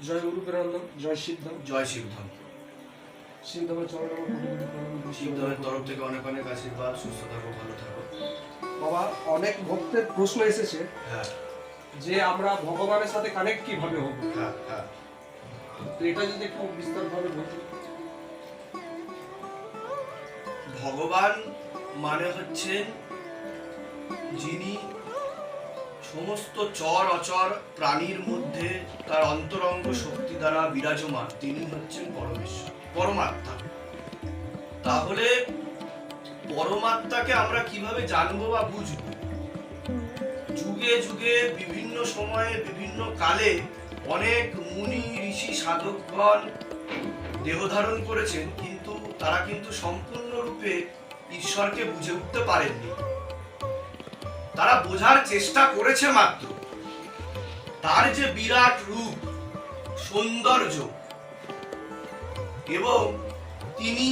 জয় গুরু প্রেরণাম, জয় শিবধাম। জয় শিবধাম। শিবধামের চরণ শিবধামের তরফ থেকে অনেক অনেক আশীর্বাদ। সুস্থ থাকো, ভালো থাকো। বাবা, অনেক ভক্তের প্রশ্ন এসেছে হ্যাঁ যে আমরা ভগবানের সাথে কানেক্ট কিভাবে হব। হ্যাঁ হ্যাঁ। তো এটা যদি একটু বিস্তারভাবে বলতেন। ভগবান মানে হচ্ছেন যিনি সমস্ত চর অচর প্রাণীর মধ্যে তার অন্তরঙ্গ শক্তি দ্বারা বিরাজমান, তিনি হচ্ছেন পরমেশ্বর, পরমাত্মা। তাহলে পরমাত্মাকে আমরা কিভাবে জানবো বা বুঝবো? যুগে যুগে বিভিন্ন সময়ে বিভিন্ন কালে অনেক মুনি ঋষি সাধকগণ দেহ ধারণ করেছেন, কিন্তু তারা কিন্তু সম্পূর্ণরূপে ঈশ্বরকে বুঝে উঠতে পারেননি। তারা বোঝার চেষ্টা করেছে মাত্র। তার যে বিরাট রূপ, সৌন্দর্য, এবং তিনি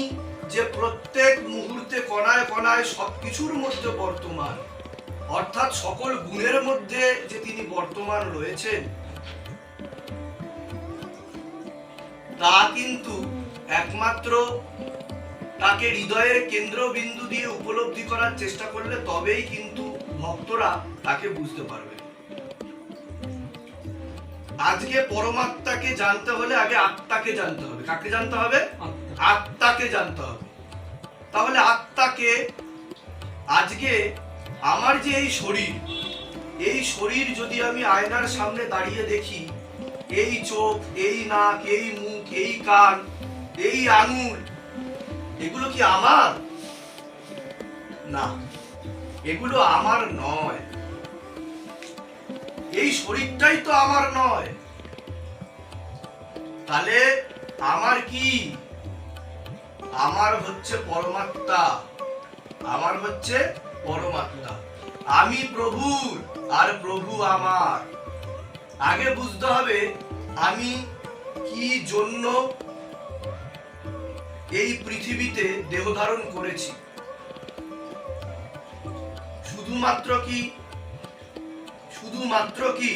যে প্রত্যেক মুহূর্তে কণায় কণায় সবকিছুর মধ্যে বর্তমান, অর্থাৎ সকল গুণের মধ্যে যে তিনি বর্তমান রয়েছেন, তা কিন্তু একমাত্র তাকে হৃদয়ের কেন্দ্রবিন্দু দিয়ে উপলব্ধি করার চেষ্টা করলে তবেই কিন্তু ভক্তরা তাকে বুঝতে পারবে। আজকে পরমাত্মাকে জানতে হলে আগে আত্মাকে জানতে হবে। কাকে জানতে হবে? আত্মাকে জানতে হবে। তাহলে আত্মাকে, আজকে আমার যে এই শরীর যদি আমি আয়নার সামনে দাঁড়িয়ে দেখি, এই চোখ, এই নাক, এই মুখ, এই কান, এই আঙুল, এগুলো কি আমার? না, এগুলো আমার নয়। এই শরীরটাই তো আমার নয়। তাহলে আমার কি? আমার হচ্ছে পরমাত্মা। আমার হচ্ছে পরমাত্মা। আমি প্রভুর আর প্রভু আমার। আগে বুঝতে হবে আমি কি জন্য এই পৃথিবীতে দেহ ধারণ করেছি। শুধুমাত্র কি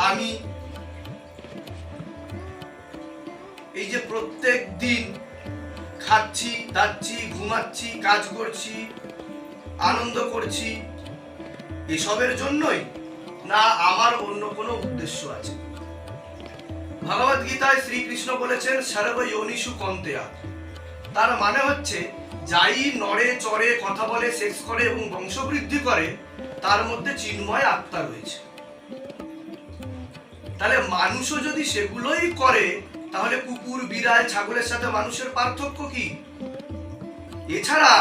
আমি এই যে প্রত্যেক দিন খাচ্ছি, দাচ্ছি, ঘুমাচ্ছি, কাজ করছি, আনন্দ করছি, এসবের জন্যই? না, আমার অন্য কোনো উদ্দেশ্য আছে? ভগবদ গীতায় শ্রীকৃষ্ণ বলেছেন সর্ব যোনিষু কন্তেয়া। তার মানে হচ্ছে যাই নড়ে চড়ে, কথা বলে, সেক্স করে এবং বংশবৃদ্ধি করে, তার মধ্যে চিন্ময় আত্মা রয়েছে। তাহলে মানুষও যদি সেগুলোই করে, তাহলে কুকুর, বিড়াল, ছাগলের সাথে মানুষের পার্থক্য কি? এছাড়া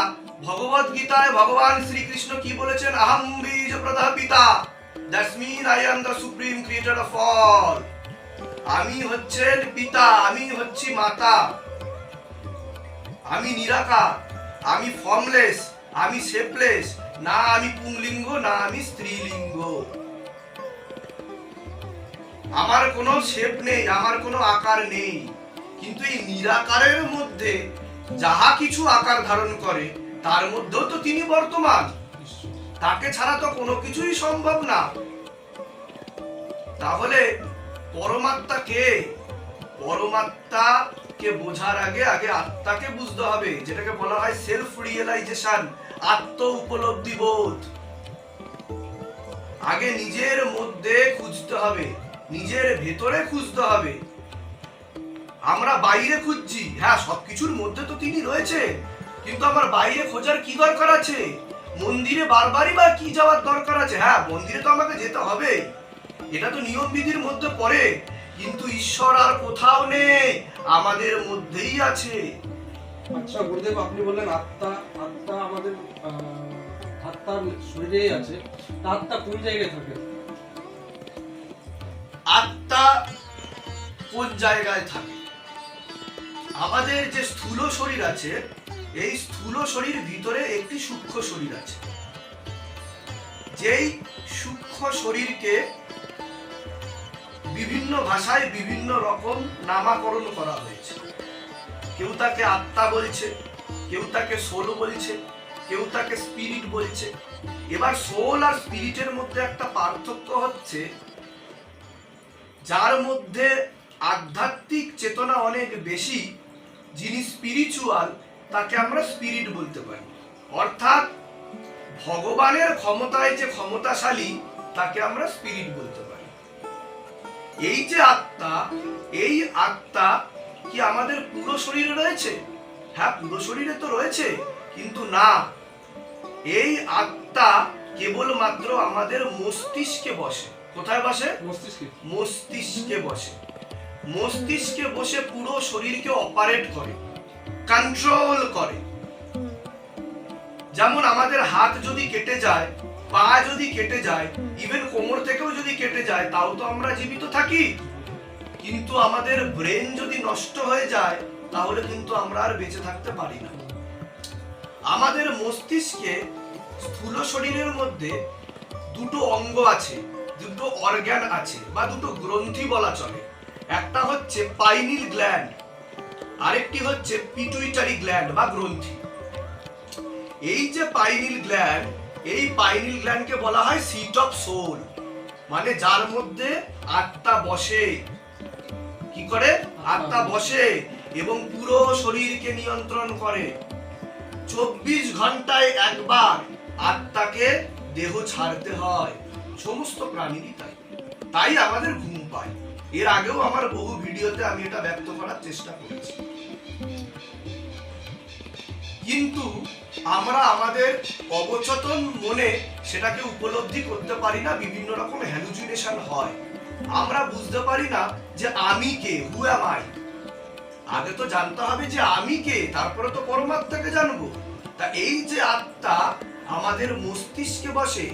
ভগবদ গীতায় ভগবান শ্রীকৃষ্ণ কি বলেছেন? আহম বীজ প্রদা পিতা, that's mean I am the supreme creator of all. আমি হচ্ছেন পিতা, আমি হচ্ছি মাতা, আমি নিরাকার, আমি ফর্মলেস, আমি শেপলেস, না আমি পুংলিঙ্গ, না আমি স্ত্রীলিঙ্গ। আমার কোনো শেপ নেই, আমার কোনো আকার নেই, কিন্তু এই নিরাকারের মধ্যে যাহা কিছু আকার ধারণ করে, তার মধ্যেও তো তিনি বর্তমান। তাকে ছাড়া তো কোনো কিছুই সম্ভব না। তাহলে পরমাত্মা কে? পরমাত্মাকে বোঝার আগে আত্মাকে বুঝতে হবে, যেটাকে বলা হয় সেলফ রিয়েলাইজেশন, আত্ম উপলব্ধি বোধ। আগে নিজের মধ্যে খুঁজতে হবে, নিজের ভেতরে খুঁজতে হবে। আমরা বাইরে খুঁজছি, হ্যাঁ সবকিছুর মধ্যে তো তিনি রয়েছে, কিন্তু আমার বাইরে খোঁজার কি দরকার আছে? মন্দিরে বারবারই বা কি যাওয়ার দরকার আছে? হ্যাঁ, মন্দিরে তো আমাকে যেতে হবে, এটা তো নিয়ম বিধির মধ্যে পড়ে, কিন্তু ঈশ্বর আর কোথাও নেই, আমাদের মধ্যেই আছে। আচ্ছা গুরুদেব, আপনি বললেন আত্মা আমাদের আত্মার শরীরেই আছে। আত্মা কোন জায়গায় থাকে? আত্মা কোন জায়গায় থাকে? আমাদের যে স্থূল শরীর আছে, এই স্থূল শরীর ভিতরে একটি সূক্ষ্ম শরীর আছে। যেই সূক্ষ্ম শরীরকে বিভিন্ন ভাষায় বিভিন্ন রকম নামকরণ করা হয়েছে। কেউ তাকে আত্মা বলছে, কেউ তাকে সোল বলছে, কেউ তাকে স্পিরিট বলছে। এবার সোল আর স্পিরিটের মধ্যে একটা পার্থক্য হচ্ছে, যার মধ্যে আধ্যাত্মিক চেতনা অনেক বেশি, যিনি স্পিরিচুয়াল, তাকে আমরা স্পিরিট বলতে পারি। অর্থাৎ ভগবানের ক্ষমতায় যে ক্ষমতাশালী, তাকে আমরা স্পিরিট বলতে পারি। এই যে আত্মা, এই আত্মা কি আমাদের পুরো শরীরে রয়েছে? হ্যাঁ, পুরো শরীরে তো রয়েছে, কিন্তু না, এই আত্মা কেবলমাত্র আমাদের মস্তিষ্কে বসে। কোথায় বসে? মস্তিষ্কে বসে। মস্তিষ্কে বসে পুরো শরীরকে অপারেট করে, কন্ট্রোল করে। যেমন আমাদের হাত যদি কেটে যায়, পা যদি কেটে যায়, ইভেন কোমর থেকেও যদি কেটে যায়, তাও তো আমরা জীবিত থাকি। কিন্তু আমাদের ব্রেন যদি নষ্ট হয়ে যায়, তাহলে কিন্তু আমরা আর বেঁচে থাকতে পারি না। আমাদের মস্তিষ্কে, স্থূল শরীরের মধ্যে দুটো অঙ্গ আছে, দুটো অর্গান আছে, বা দুটো গ্রন্থি বলা চলে। একটা হচ্ছে পাইনিল গ্ল্যান্ড, আরেকটি হচ্ছে পিটুইটারি গ্ল্যান্ড বা গ্রন্থি। এই যে পাইনিল গ্ল্যান্ড, এই পাইনিল গ্ল্যান্ডকে বলা হয় সিট অফ সোল, মানে যার মধ্যে আত্মা বসে। কি করে? আত্মা বসে এবং পুরো শরীরকে নিয়ন্ত্রণ করে। 24 ঘন্টায় একবার আত্মাকে দেহ ছাড়তে হয়, সমস্ত প্রাণীরই তাই। তাই আমাদের ঘুম পায়। এর আগেও আমার বহু ভিডিওতে আমি এটা ব্যক্ত করার চেষ্টা করেছি। কিন্তু আমরা আমাদের অবচেতন মনে সেটাকে উপলব্ধি করতে পারি না, বিভিন্ন রকম হ্যালুজিনেশন হয়। আমরা বুঝতে পারি না যে আমি কে, হু অ্যাম আই। আগে তো জানতে হবে যে আমি কে, তারপরে তো পরমাত্মাকে জানবো। তা এই যে আত্মা আমাদের মস্তিষ্কে বসে,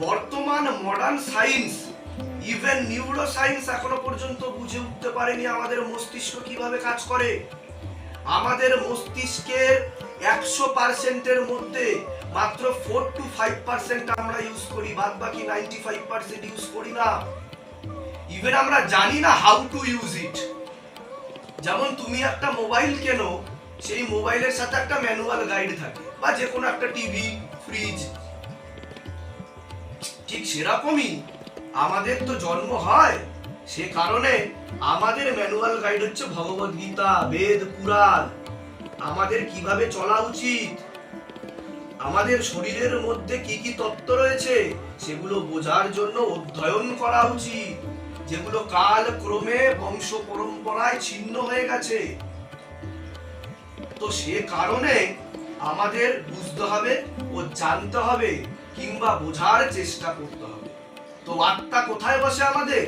বর্তমান modern science, even neuro science এখনো পর্যন্ত বুঝে উঠতে পারেনি আমাদের মস্তিষ্ক কিভাবে কাজ করে। আমাদের মস্তিষ্কের 100%-এর মধ্যে মাত্র 4 to 5% আমরা ইউজ করি, বাদ বাকি 95% ইউজ করি না। ইভেন আমরা জানি না হাউ টু ইউজ ইট। যেমন তুমি একটা মোবাইল কেনো, সেই মোবাইলের সাথে একটা ম্যানুয়াল গাইড থাকে, বা যে কোনো একটা টিভি, ফ্রিজ। ঠিক সেরকমই আমাদের তো জন্ম হয়, সে কারণে আমাদের ম্যানুয়াল গাইড হচ্ছে ভগবদ গীতা, বেদ, পুরাণ। আমাদের কিভাবে চলা উচিত, আমাদের শরীরের মধ্যে কি কি তত্ত্ব রয়েছে, সেগুলো বোঝার জন্য অধ্যয়ন করা উচিত, যেগুলো কাল ক্রমে বংশ পরম্পরায় ছিন্ন হয়ে গেছে। তো সে কারণে আমাদের বুঝতে হবে ও জানতে হবে, কিংবা বোঝার চেষ্টা করতে হবে। তো আত্মা কোথায় বসে আমাদের?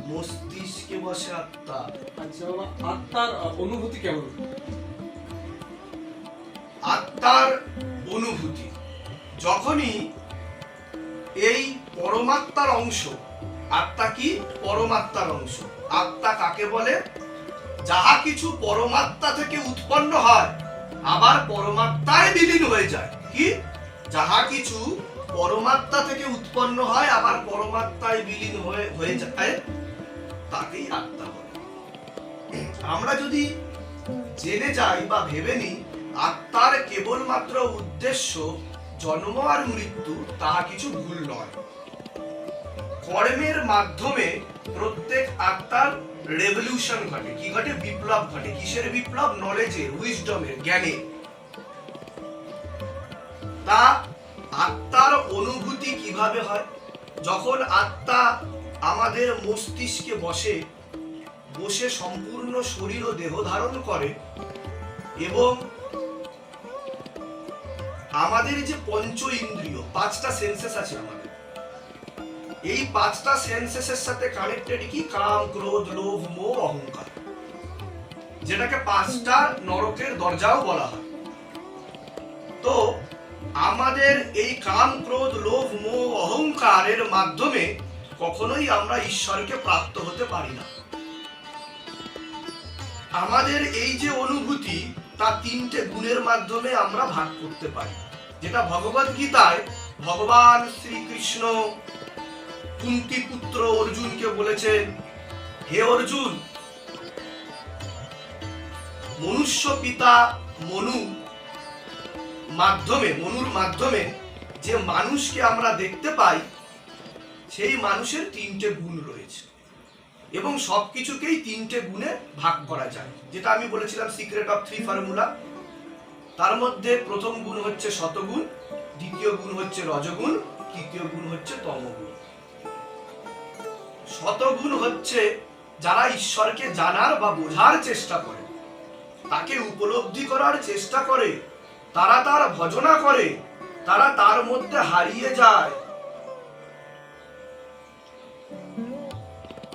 মস্তিষ্কে বসে আত্মা। আচ্ছা বাবা, আত্মার অনুভূতি কেমন? আত্মার অনুভূতি যখনই এই পরমাত্মার অংশ, আত্মা কি? পরমাত্মার অংশ। আত্মা কাকে বলে? যাহা কিছু পরমাত্মা থেকে উৎপন্ন হয়, আবার পরমাত্মায় বিলীন হয়ে যায়। কি? যাহা কিছু পরমাত্মা থেকে উৎপন্ন হয়, আবার পরমাত্মায় বিলীন হয়ে যায়, তাকেই আত্মা বলে। আমরা যদি জেনে যাই বা ভেবে নিই আত্মার কেবলমাত্র উদ্দেশ্য জন্ম আর মৃত্যু, তাহা কিছু ভুল নয়। কর্মের মাধ্যমে প্রত্যেক আত্মার রেভলিউশন ঘটে। কি ঘটে? বিপ্লব ঘটে। কিসের বিপ্লব? নলেজের, উইজডমের, জ্ঞানের। তা আত্মার অনুভূতি কিভাবে হয়? যখন আত্মা আমাদের মস্তিষ্কে বসে সম্পূর্ণ শরীর ও দেহ ধারণ করে, এবং আমাদের যে পঞ্চ ইন্দ্রিয়, 5টা সেন্সেস আছে আমাদের, এই 5টা সেন্সেসের সাথে কানেক্টেড কি? কাম, ক্রোধ, লোভ, মোহ, অহংকার, যেটাকে 5টা নরকের দরজাও বলা হয়। তো আমাদের এই কাম, ক্রোধ, লোভ, মোহ, অহংকারের মাধ্যমে কখনোই আমরা ঈশ্বরকে প্রাপ্ত হতে পারি না। আমাদের এই যে অনুভূতি, তা 3টে গুণের মাধ্যমে আমরা ভাগ করতে পারি, যেটা ভগবদ গীতায় ভগবান শ্রীকৃষ্ণ কুন্তি পুত্র অর্জুনকে বলেছেন, হে অর্জুন, মনুষ্য পিতা মনুর মাধ্যমে যে মানুষকে আমরা দেখতে পাই, সেই মানুষের 3টে গুণ রয়েছে। এবং সবকিছুকেই 3টে গুণে ভাগ করা যায়, যেটা আমি বলেছিলাম সিক্রেট অফ 3 ফর্মুলা। তার মধ্যে প্রথম গুণ হচ্ছে সতগুণ, দ্বিতীয় গুণ হচ্ছে রজগুণ, তৃতীয় গুণ হচ্ছে তমগুণ। সতগুণ হচ্ছে যারা ঈশ্বরকে জানার বা বোঝার চেষ্টা করে, তাকে উপলব্ধি করার চেষ্টা করে, তারা তার ভজনা করে, তারা তার মধ্যে হারিয়ে যায়।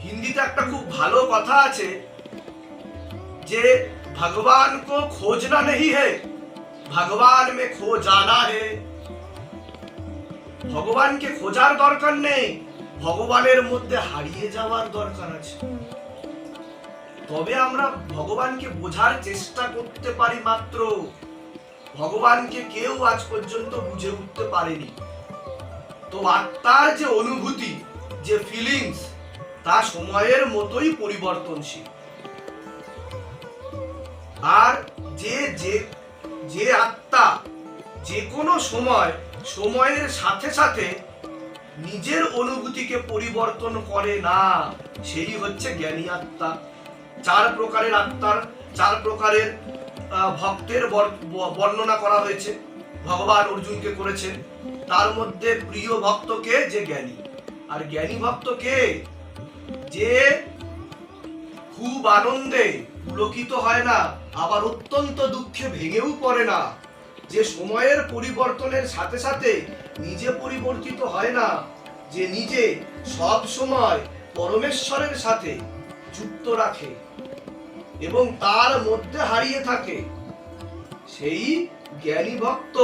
হিন্দিতে একটা খুব ভালো কথা আছে যে ভগবান কো খোঁজনা नहीं है, ভগবান মে খো জানা है। ভগবানকে খোঁজার দরকার নেই, ভগবানের মধ্যে হারিয়ে যাওয়ার দরকার আছে। তবে আমরা ভগবানকে বোঝার চেষ্টা করতে পারি মাত্র। ভগবানকে কেউ আজ পর্যন্ত বুঝে উঠতে পারেনি। তো আত্মার যে অনুভূতি, যে ফিলিংস, তা সময়ের মতোই পরিবর্তনশীল। আর যে যে যে আত্মা যে কোনো সময়ের সাথে সাথে নিজের অনুভূতিকে পরিবর্তন করে না, সেই হচ্ছে জ্ঞানী আত্মা। 4 প্রকারের আত্মার 4 প্রকারের ভক্তের বর্ণনা করা হয়েছে, ভগবান অর্জুনকে করেছেন। তার মধ্যে প্রিয় ভক্তকে যে জ্ঞানী, আর জ্ঞানী ভক্তকে যে খুব আনন্দে পুলকিত হয় না, আবার অত্যন্ত দুঃখে ভেঙেও পড়ে না, যে সময়ের পরিবর্তনের সাথে সাথে নিজে পরিবর্তিত হয় না, যে নিজে সব সময় পরমেশ্বরের সাথে যুক্ত রাখে এবং তার মধ্যে হারিয়ে থাকে, সেই জ্ঞানী ভক্ত।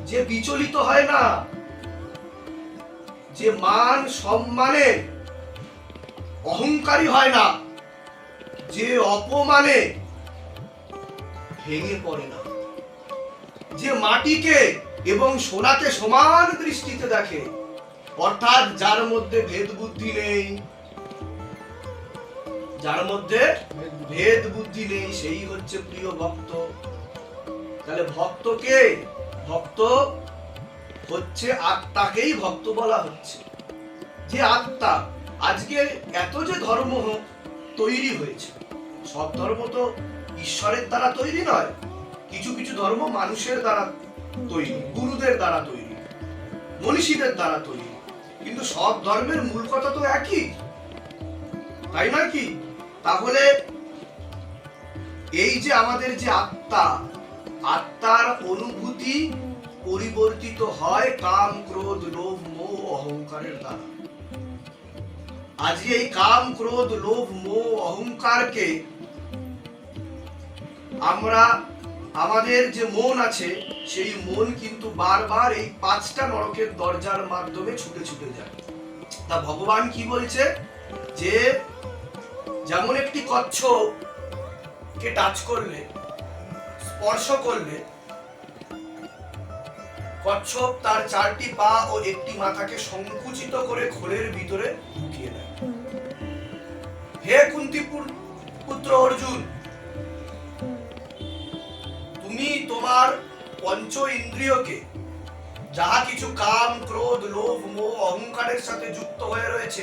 যে বিচলিত হয় না, যে মান সম্মানে অহংকারী হয় না, যে অপমানে ভেঙে পড়ে না, যে মাটিকে এবং সোনাকে সমান দৃষ্টিতে দেখে, অর্থাৎ যার মধ্যে ভেদ বুদ্ধি নেই, যার মধ্যে ভেদ বুদ্ধি নেই, সেই হচ্ছে প্রিয় ভক্ত। তাহলে ভক্তকে, ভক্ত হচ্ছে আত্মাকেই ভক্ত বলা হচ্ছে। যে আত্মা, আজকে এত যে ধর্ম তৈরি হয়েছে, সব ধর্ম তো ঈশ্বরের দ্বারা তৈরি নয়, কিছু কিছু ধর্ম মানুষের দ্বারা তৈরি, গুরুদের দ্বারা তৈরি, মনীষীদের দ্বারা তৈরি, কিন্তু সব ধর্মের মূল কথা তো একই, তাই নয় কি? তাহলে এই যে আমাদের যে আত্মা, আত্মার অনুভূতি পরিবর্তিত হয় কাম, ক্রোধ, লোভ, মোহ, অহংকারের দ্বারা। আজকে এই কাম, ক্রোধ, লোভ, মোহ, অহংকারকে আমরা, আমাদের যে মন আছে, সেই মন কিন্তু বারবার এই 5টা নরকের দরজার মাধ্যমে ছুটে ছুটে যায়। তা ভগবান কি বলছে, যে যেমন একটি কচ্ছপকে টাচ করলে, স্পর্শ করলে, কচ্ছপ তার 4টি পা ও একটি মাথাকে সংকুচিত করে খোলের ভিতরে ঢুকিয়ে দেয়। হে কুন্তি পুত্র অর্জুন, তুমি তোমার পঞ্চ ইন্দ্রিয়কে, যাহা কিছু কাম, ক্রোধ, লোভ, মোহ, অহংকারের সাথে যুক্ত হয়ে রয়েছে,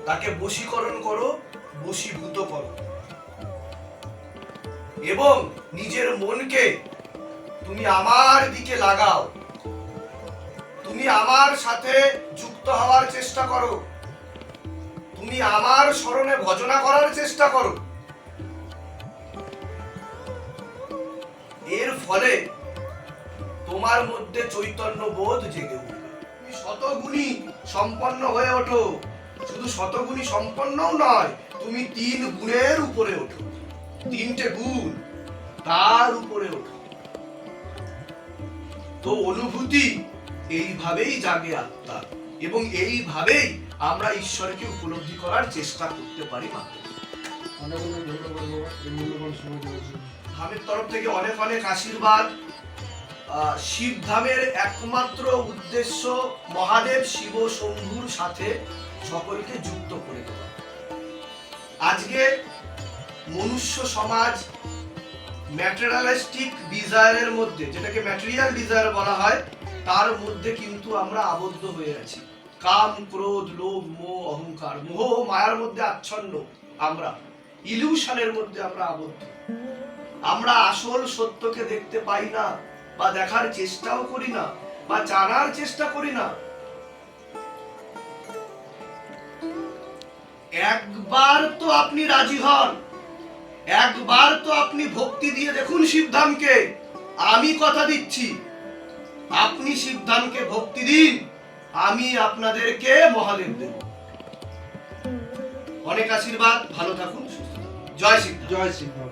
তাকে বশীকরণ করো, বশীভূত করো, এবং নিজের মনকে তুমি আমার দিকে লাগাও, তুমি আমার সাথে যুক্ত হওয়ার চেষ্টা করো, তুমি আমার শরণে ভজনা করার চেষ্টা করো। এর ফলে তোমার মধ্যে চৈতন্য বোধ জেগে উঠবে, তুমি শতগুণী সম্পন্ন হয়ে ওঠো। শুধু শতগুণী সম্পন্নও নয়, তুমি 3 গুণের উপরে ওঠো, 3টে গুণ তার উপরে ওঠো। তো অনুভূতি এইভাবেই জাগে আত্মা, এবং এইভাবেই আমরা ঈশ্বরকে উপলব্ধি করার চেষ্টা করতে পারি মাত্র। ধামের তরফ থেকে অনেক অনেক আশীর্বাদ। শিব ধামের একমাত্র উদ্দেশ্য মহাদেব শিব শম্ভুর সাথে সকলকে যুক্ত করে দেওয়া। আজকে মনুষ্য সমাজ ম্যাটেরিয়ালিস্টিক ডিজায়ারের মধ্যে, যেটাকে ম্যাটেরিয়াল ডিজায়ার বলা হয়, তার মধ্যে কিন্তু আমরা আবদ্ধ হয়ে আছি। কাম, ক্রোধ, লোভ, মোহ, অহংকার, মোহ মায়ার মধ্যে আচ্ছন্ন। আমরা ইলিউশনের মধ্যে আমরা আবদ্ধ। আমরা আসল সত্যকে দেখতে পাই না, বা দেখার চেষ্টাও করি না, বা জানার চেষ্টা করি না। একবার তো আপনি রাজি হন, একবার তো আপনি ভক্তি দিয়ে দেখুন শিবধামকে। আমি কথা দিচ্ছি, আপনি শিবধামকে ভক্তি দিন, আমি আপনাদেরকে মহাদেব দেব। অনেক আশীর্বাদ, ভালো থাকুন, সুস্থ থাকুন। জয় শিবধাম। জয় শিবধাম।